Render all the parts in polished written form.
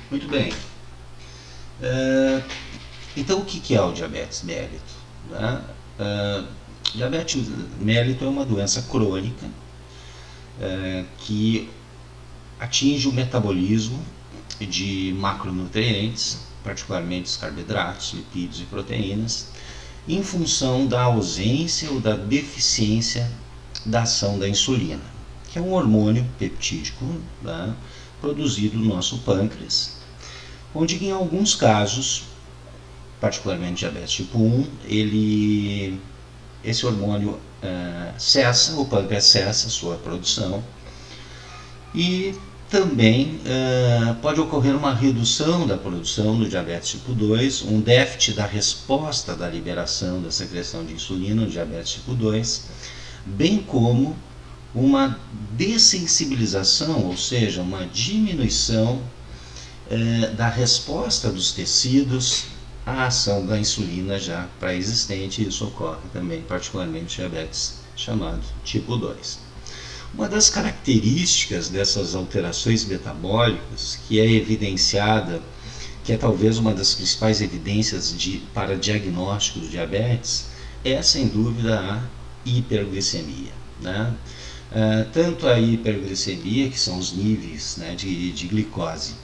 Muito bem. É, então, o que é o diabetes mellito? Né? Diabetes mellito é uma doença crônica que atinge o metabolismo de macronutrientes, particularmente os carboidratos, lipídios e proteínas, em função da ausência ou da deficiência da ação da insulina, que é um hormônio peptídico, né, produzido no nosso pâncreas, onde em alguns casos, particularmente diabetes tipo 1, esse hormônio cessa, o pâncreas cessa a sua produção, e também pode ocorrer uma redução da produção do diabetes tipo 2, um déficit da resposta da liberação da secreção de insulina no diabetes tipo 2, bem como uma dessensibilização, ou seja, uma diminuição da resposta dos tecidos à ação da insulina já pré-existente. Isso ocorre também, particularmente no diabetes chamado tipo 2. Uma das características dessas alterações metabólicas, que é evidenciada, que é talvez uma das principais evidências para diagnóstico do diabetes, é sem dúvida a hiperglicemia, né? Tanto a hiperglicemia, que são os níveis, né, de glicose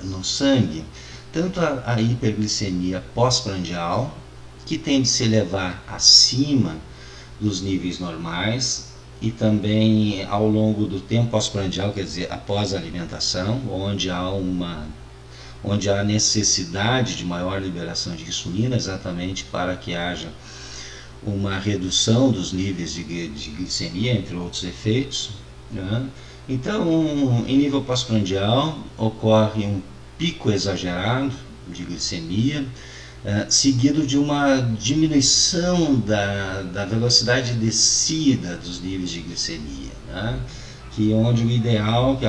no sangue, tanto a hiperglicemia pós-prandial, que tende a se elevar acima dos níveis normais, e também ao longo do tempo pós-prandial, quer dizer, após a alimentação, onde há necessidade de maior liberação de insulina, exatamente para que haja uma redução dos níveis de glicemia, entre outros efeitos, né? Então, em nível pós-prandial, ocorre um pico exagerado de glicemia, seguido de uma diminuição da velocidade de descida dos níveis de glicemia, né? Que onde o ideal que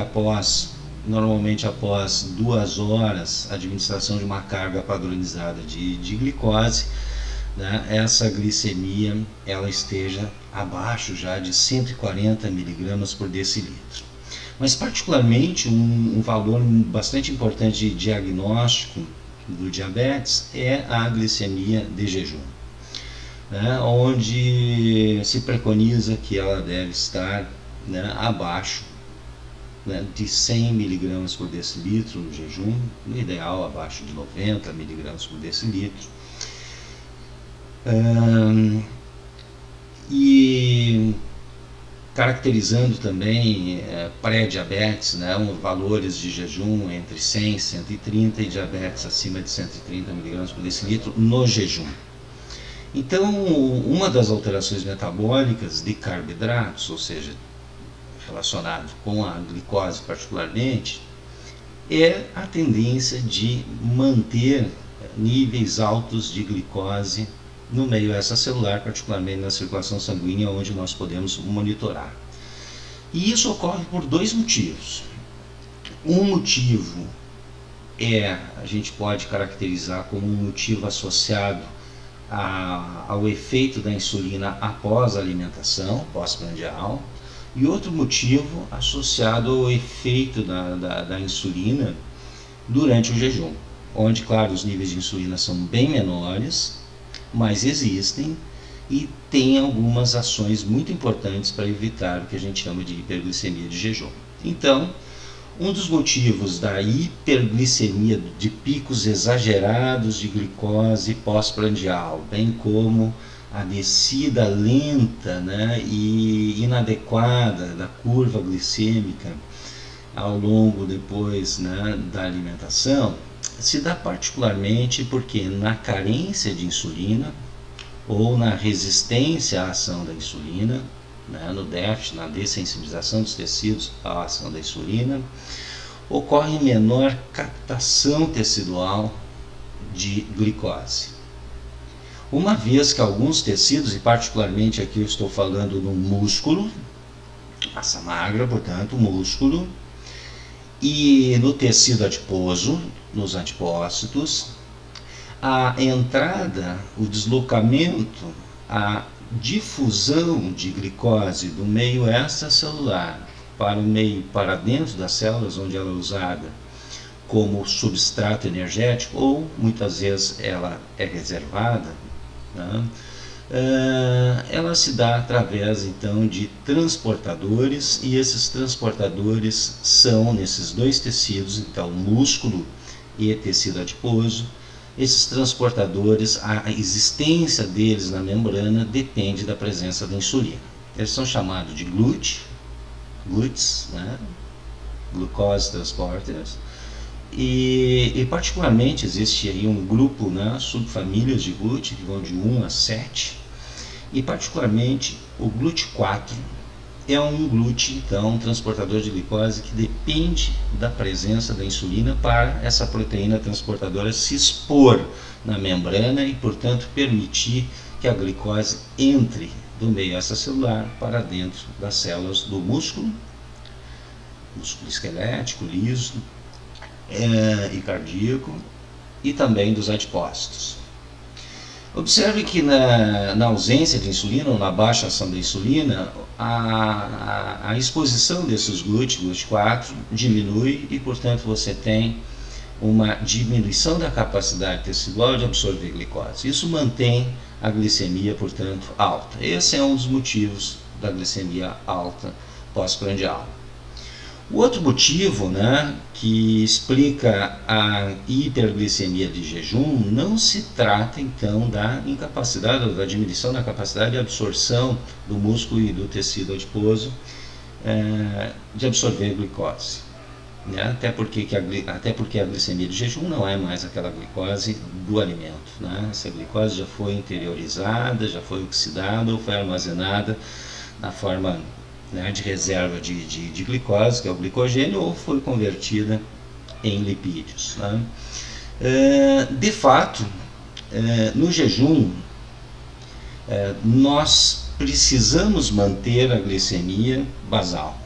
normalmente após 2 horas, a administração de uma carga padronizada de glicose, né, essa glicemia ela esteja abaixo já de 140 mg por decilitro. Mas particularmente um valor bastante importante de diagnóstico do diabetes é a glicemia de jejum, né, onde se preconiza que ela deve estar, né, abaixo, né, de 100 mg por decilitro no jejum, no ideal abaixo de 90 mg por decilitro. E caracterizando também pré-diabetes, né, valores de jejum entre 100 e 130 e diabetes acima de 130 mg por decilitro no jejum. Então, uma das alterações metabólicas de carboidratos, ou seja, relacionado com a glicose particularmente, é a tendência de manter níveis altos de glicose no meio extracelular, particularmente na circulação sanguínea, onde nós podemos monitorar. E isso ocorre por 2 motivos. Um motivo a gente pode caracterizar como um motivo associado ao efeito da insulina após a alimentação, pós-prandial, e outro motivo associado ao efeito da insulina durante o jejum, onde, claro, os níveis de insulina são bem menores, mas existem e tem algumas ações muito importantes para evitar o que a gente chama de hiperglicemia de jejum. Então, um dos motivos da hiperglicemia, de picos exagerados de glicose pós-prandial, bem como a descida lenta, né, e inadequada da curva glicêmica ao longo depois, né, da alimentação, se dá particularmente porque na carência de insulina ou na resistência à ação da insulina, né, no déficit, na dessensibilização dos tecidos à ação da insulina, ocorre menor captação tecidual de glicose. Uma vez que alguns tecidos, e particularmente aqui eu estou falando no músculo, massa magra, portanto, músculo, e no tecido adiposo, nos adipócitos, a entrada, o deslocamento, a difusão de glicose do meio extracelular para dentro das células onde ela é usada como substrato energético, ou muitas vezes ela é reservada, né? Ela se dá através então de transportadores, e esses transportadores são nesses dois tecidos, então músculo e tecido adiposo. Esses transportadores, a existência deles na membrana depende da presença da insulina. Eles são chamados de GLUTs, né? Glucose Transporters. E particularmente existe aí um grupo, né, subfamílias de GLUT, que vão de 1 a 7, e particularmente o GLUT4 é um GLUT, então, um transportador de glicose que depende da presença da insulina para essa proteína transportadora se expor na membrana e, portanto, permitir que a glicose entre do meio extracelular para dentro das células do músculo esquelético, liso, e cardíaco, e também dos adipócitos. Observe que na ausência de insulina, ou na baixa ação da insulina, a exposição desses GLUT4 diminui, e portanto você tem uma diminuição da capacidade tecidual de absorver glicose. Isso mantém a glicemia, portanto, alta. Esse é um dos motivos da glicemia alta pós-prandial. O outro motivo, né, que explica a hiperglicemia de jejum não se trata então da incapacidade ou da diminuição da capacidade de absorção do músculo e do tecido adiposo de absorver glicose, né? Até porque a glicemia de jejum não é mais aquela glicose do alimento, né? Essa glicose já foi interiorizada, já foi oxidada ou foi armazenada na forma, né, de reserva de glicose, que é o glicogênio, ou foi convertida em lipídios, né? De fato, no jejum, nós precisamos manter a glicemia basal,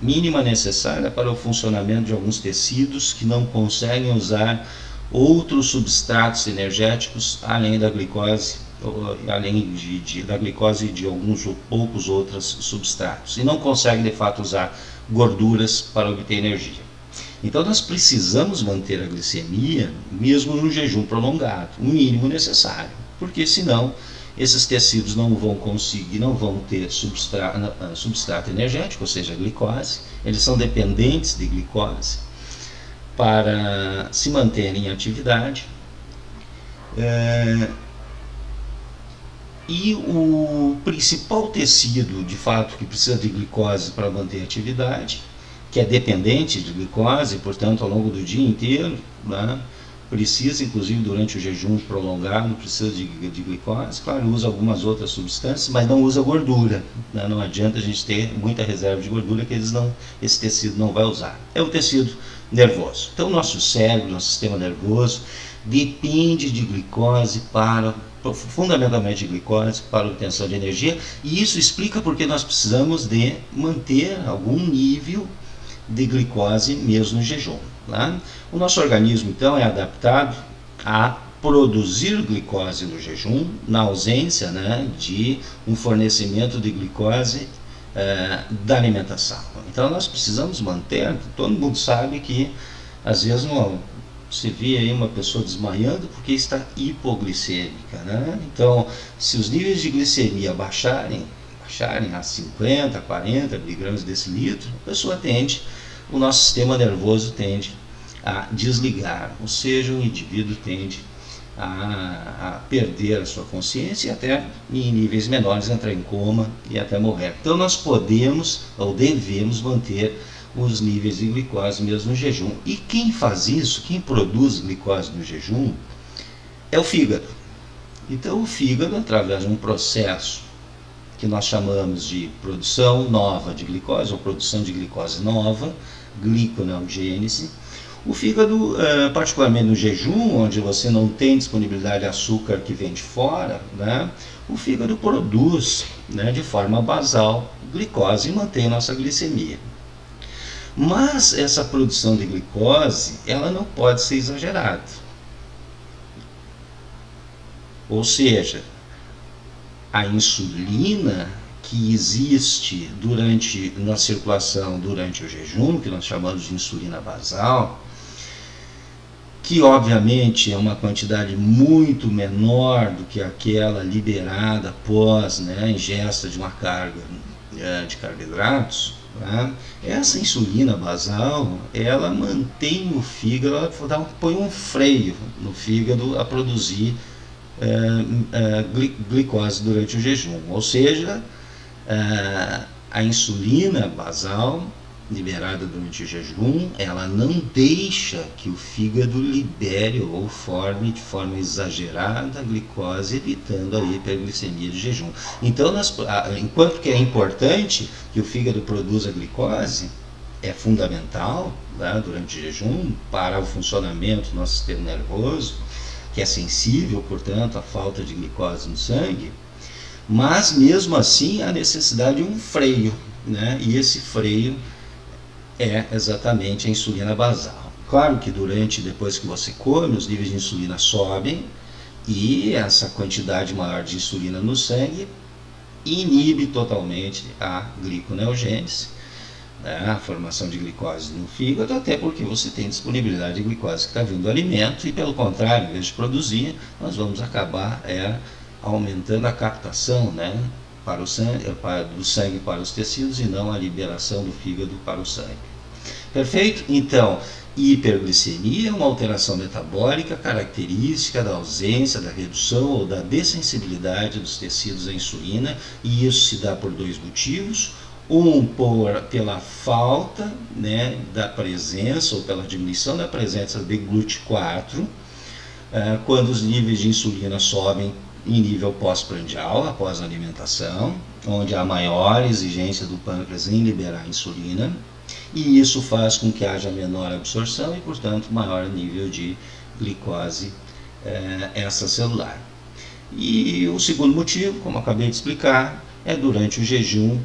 mínima necessária para o funcionamento de alguns tecidos que não conseguem usar outros substratos energéticos além da glicose, da glicose e de alguns ou poucos outros substratos, e não conseguem de fato usar gorduras para obter energia. Então nós precisamos manter a glicemia mesmo no jejum prolongado, o mínimo necessário, porque senão esses tecidos não vão conseguir, não vão ter substrato energético, ou seja, glicose. Eles são dependentes de glicose para se manterem em atividade. E o principal tecido, de fato, que precisa de glicose para manter a atividade, que é dependente de glicose, portanto, ao longo do dia inteiro, né, precisa, inclusive durante o jejum prolongado, precisa de glicose. Claro, usa algumas outras substâncias, mas não usa gordura, né? Não adianta a gente ter muita reserva de gordura, que esse tecido não vai usar. É o tecido nervoso. Então, nosso cérebro, nosso sistema nervoso, depende de glicose fundamentalmente de glicose para a obtenção de energia, e isso explica porque nós precisamos de manter algum nível de glicose mesmo no jejum, né? O nosso organismo então é adaptado a produzir glicose no jejum, na ausência, né, de um fornecimento de glicose da alimentação. Então nós precisamos manter. Todo mundo sabe que às vezes se vê aí uma pessoa desmaiando porque está hipoglicêmica, né? Então, se os níveis de glicemia baixarem a 50, 40 miligramas decilitro, o nosso sistema nervoso tende a desligar, ou seja, o indivíduo tende a perder a sua consciência e até em níveis menores entrar em coma e até morrer. Então nós podemos ou devemos manter os níveis de glicose mesmo no jejum. E quem faz isso, quem produz glicose no jejum, é o fígado. Então o fígado, através de um processo que nós chamamos de produção nova de glicose, ou produção de glicose nova, gliconeogênese, o fígado, particularmente no jejum, onde você não tem disponibilidade de açúcar que vem de fora, né, o fígado produz, né, de forma basal glicose e mantém nossa glicemia. Mas essa produção de glicose, ela não pode ser exagerada. Ou seja, a insulina que existe na circulação durante o jejum, que nós chamamos de insulina basal, que obviamente é uma quantidade muito menor do que aquela liberada após, né, a ingesta de uma carga de carboidratos. Tá? Essa insulina basal, ela mantém o fígado, ela põe um freio no fígado a produzir glicose durante o jejum, ou seja, a insulina basal liberada durante o jejum, ela não deixa que o fígado libere ou forme de forma exagerada a glicose, evitando a hiperglicemia de jejum. Então, enquanto que é importante que o fígado produza glicose, é fundamental, né, durante o jejum para o funcionamento do nosso sistema nervoso, que é sensível, portanto, à falta de glicose no sangue, mas mesmo assim há necessidade de um freio, né? E esse freio é exatamente a insulina basal. Claro que depois que você come, os níveis de insulina sobem e essa quantidade maior de insulina no sangue inibe totalmente a gliconeogênese, né, a formação de glicose no fígado, até porque você tem disponibilidade de glicose que está vindo do alimento e, pelo contrário, em vez de produzir, nós vamos acabar aumentando a captação, né, do sangue para os tecidos e não a liberação do fígado para o sangue. Perfeito? Então, hiperglicemia é uma alteração metabólica característica da ausência, da redução ou da dessensibilidade dos tecidos à insulina, e isso se dá por dois motivos. Pela falta, né, da presença ou pela diminuição da presença de GLUT4, quando os níveis de insulina sobem em nível pós-prandial, após a alimentação, onde há maior exigência do pâncreas em liberar insulina, e isso faz com que haja menor absorção e, portanto, maior nível de glicose extracelular. E o segundo motivo, como acabei de explicar, é durante o jejum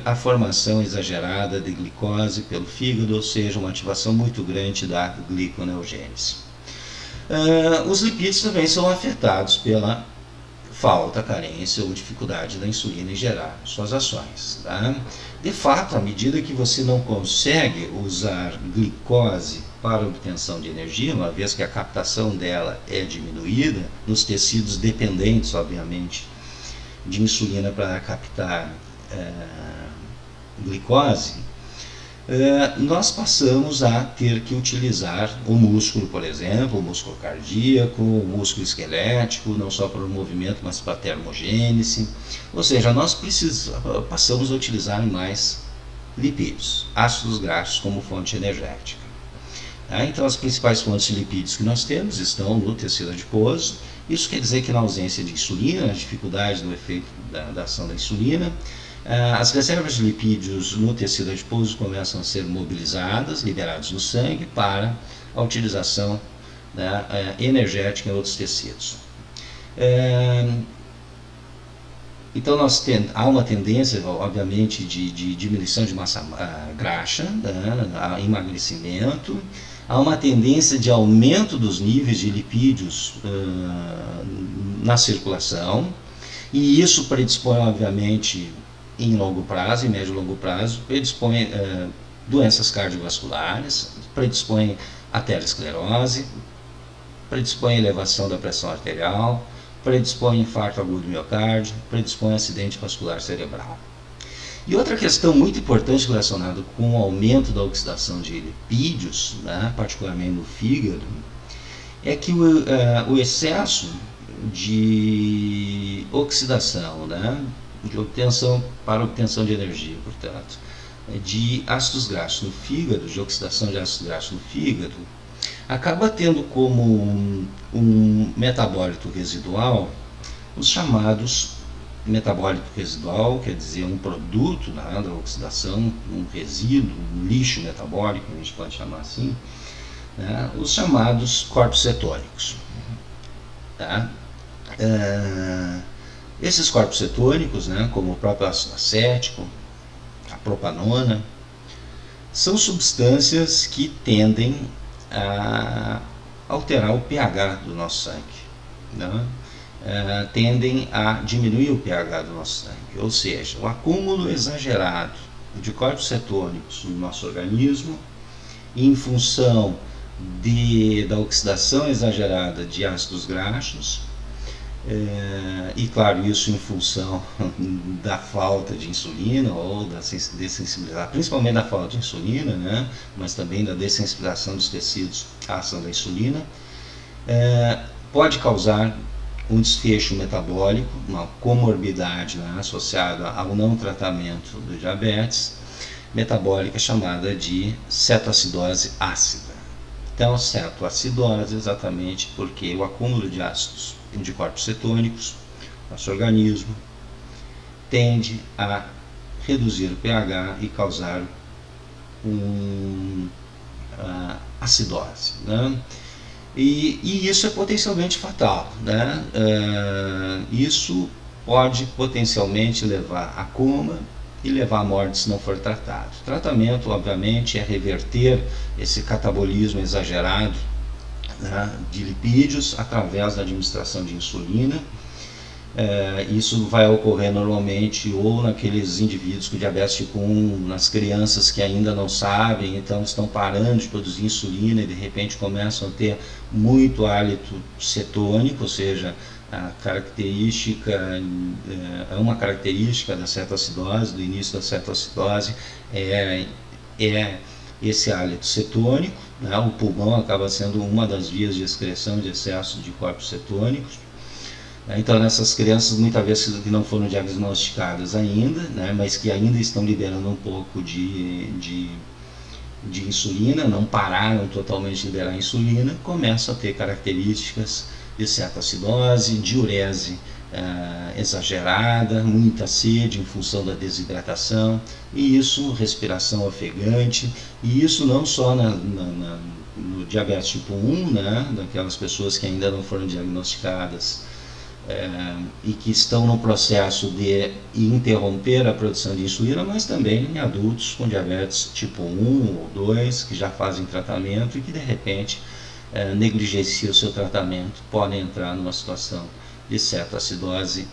a formação exagerada de glicose pelo fígado, ou seja, uma ativação muito grande da gliconeogênese. Os lipídios também são afetados pela falta, carência ou dificuldade da insulina em gerar suas ações. Tá? De fato, à medida que você não consegue usar glicose para a obtenção de energia, uma vez que a captação dela é diminuída nos tecidos dependentes, obviamente, de insulina para captar glicose, nós passamos a ter que utilizar o músculo, por exemplo, o músculo cardíaco, o músculo esquelético, não só para o movimento, mas para a termogênese. Ou seja, nós passamos a utilizar mais lipídios, ácidos graxos como fonte energética. Então, as principais fontes de lipídios que nós temos estão no tecido adiposo. Isso quer dizer que na ausência de insulina, a dificuldade do efeito da ação da insulina, as reservas de lipídios no tecido adiposo começam a ser mobilizadas, liberados no sangue para a utilização energética em outros tecidos. Então há uma tendência, obviamente, de diminuição de massa graxa, emagrecimento, há uma tendência de aumento dos níveis de lipídios na circulação, e isso predispõe, obviamente, em longo prazo, em médio e longo prazo, predispõe doenças cardiovasculares, predispõe aterosclerose, predispõe elevação da pressão arterial, predispõe infarto agudo do miocárdio, predispõe acidente vascular cerebral. E outra questão muito importante relacionada com o aumento da oxidação de lipídios, particularmente no fígado, é que o excesso de oxidação, de obtenção de energia, portanto, de ácidos graxos no fígado, de oxidação de ácidos graxos no fígado, acaba tendo como um metabólito residual os chamados metabólito residual, quer dizer, um produto da oxidação, um resíduo, um lixo metabólico, a gente pode chamar assim, os chamados corpos cetônicos. Esses corpos cetônicos, como o próprio ácido acético, a propanona, são substâncias que tendem a alterar o pH do nosso sangue, tendem a diminuir o pH do nosso sangue, ou seja, o acúmulo exagerado de corpos cetônicos no nosso organismo, em função da oxidação exagerada de ácidos graxos, e claro, isso em função da falta de insulina ou da dessensibilização, principalmente da falta de insulina, né? Mas também da dessensibilização dos tecidos à ação da insulina, pode causar um desfecho metabólico, uma comorbidade, né, associada ao não tratamento do diabetes metabólica, chamada de cetoacidose ácida. Então, cetoacidose exatamente porque o acúmulo de ácidos de corpos cetônicos no nosso organismo tende a reduzir o pH e causar acidose, né? E isso é potencialmente fatal, né? Isso pode potencialmente levar a coma e levar à morte se não for tratado. O tratamento, obviamente, é reverter esse catabolismo exagerado, né, de lipídios através da administração de insulina. Isso vai ocorrer normalmente ou naqueles indivíduos com diabetes tipo 1, nas crianças que ainda não sabem, então estão parando de produzir insulina e de repente começam a ter muito hálito cetônico, ou seja, a característica é uma característica da cetoacidose, do início da cetoacidose, é esse hálito cetônico, né? O pulmão acaba sendo uma das vias de excreção de excesso de corpos cetônicos. Então, nessas crianças, muitas vezes que não foram diagnosticadas ainda, né, mas que ainda estão liberando um pouco de insulina, não pararam totalmente de liberar a insulina, começam a ter características de cetoacidose, diurese exagerada, muita sede em função da desidratação, e isso, respiração ofegante, e isso não só no diabetes tipo 1, né, daquelas pessoas que ainda não foram diagnosticadas, e que estão no processo de interromper a produção de insulina, mas também em adultos com diabetes tipo 1 ou 2, que já fazem tratamento e que de repente negligenciam o seu tratamento, podem entrar numa situação de cetoacidose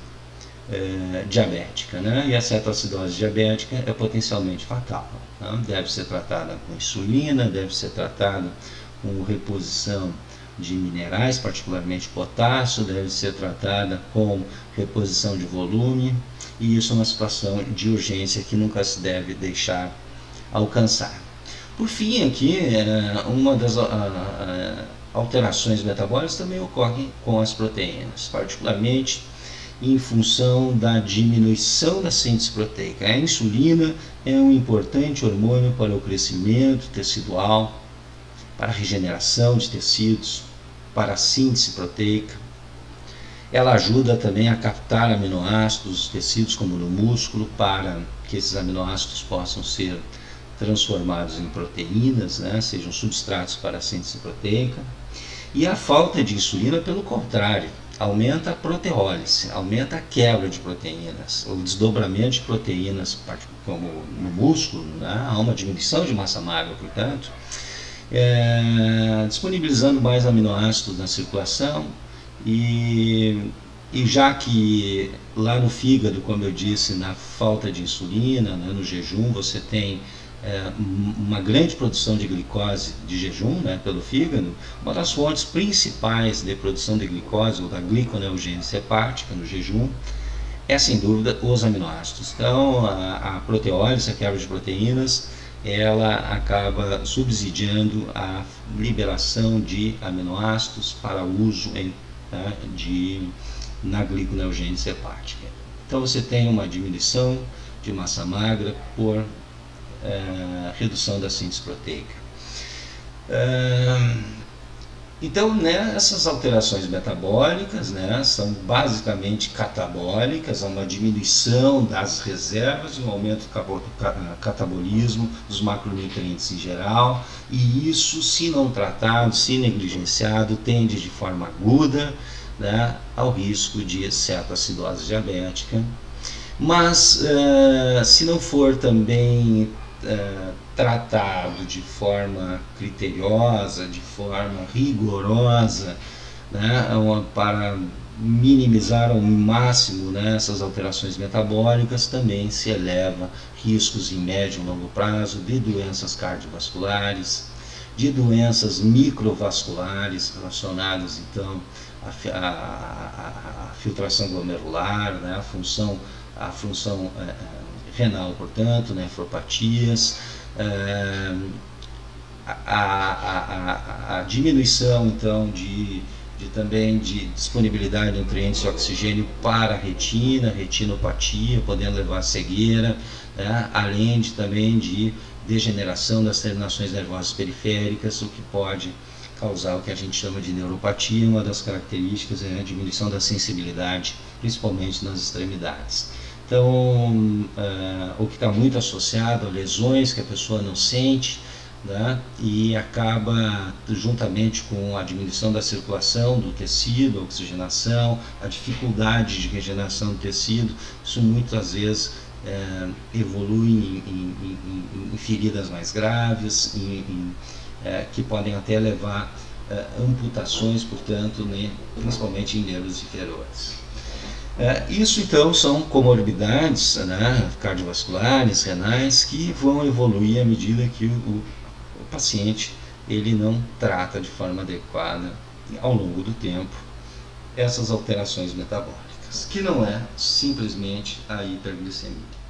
diabética, né? E a cetoacidose diabética é potencialmente fatal, né? Deve ser tratada com insulina, deve ser tratada com reposição de minerais, particularmente potássio, deve ser tratada com reposição de volume, e isso é uma situação de urgência que nunca se deve deixar alcançar. Por fim, aqui, uma das alterações metabólicas também ocorre com as proteínas, particularmente em função da diminuição da síntese proteica. A insulina é um importante hormônio para o crescimento tecidual, para a regeneração de tecidos, para a síntese proteica. Ela ajuda também a captar aminoácidos dos tecidos, como no músculo, para que esses aminoácidos possam ser transformados em proteínas, né, sejam substratos para a síntese proteica. E a falta de insulina, pelo contrário, aumenta a proteólise, aumenta a quebra de proteínas, o desdobramento de proteínas, como no músculo, né, há uma diminuição de massa magra, portanto, disponibilizando mais aminoácidos na circulação, e já que lá no fígado, como eu disse, na falta de insulina, né, no jejum, você tem uma grande produção de glicose de jejum, né, pelo fígado. Uma das fontes principais de produção de glicose ou da gliconeogênese hepática no jejum é, sem dúvida, os aminoácidos. Então, a proteólise, a quebra de proteínas, ela acaba subsidiando a liberação de aminoácidos para uso na gliconeogênese hepática. Então você tem uma diminuição de massa magra por redução da síntese proteica. Então, né, essas alterações metabólicas, né, são basicamente catabólicas, há uma diminuição das reservas, um aumento do catabolismo dos macronutrientes em geral, e isso, se não tratado, se negligenciado, tende de forma aguda, né, ao risco de cetoacidose diabética. Mas, se não for também tratado de forma criteriosa, de forma rigorosa, né, para minimizar ao máximo, né, essas alterações metabólicas, também se eleva riscos em médio e longo prazo de doenças cardiovasculares, de doenças microvasculares relacionadas então à filtração glomerular, né, a função renal, portanto, nefropatias, a diminuição então também de disponibilidade de nutrientes e oxigênio para a retinopatia, podendo levar à cegueira, né? Além também de degeneração das terminações nervosas periféricas, o que pode causar o que a gente chama de neuropatia. Uma das características é a diminuição da sensibilidade, principalmente nas extremidades. Então, o que está muito associado a lesões que a pessoa não sente, né? E acaba, juntamente com a diminuição da circulação do tecido, a oxigenação, a dificuldade de regeneração do tecido, isso muitas vezes evolui em feridas mais graves, que podem até levar amputações, portanto, né, principalmente em nervos inferiores. Isso então são comorbidades, né, cardiovasculares, renais, que vão evoluir à medida que o paciente ele não trata de forma adequada ao longo do tempo essas alterações metabólicas, que não é simplesmente a hiperglicemia.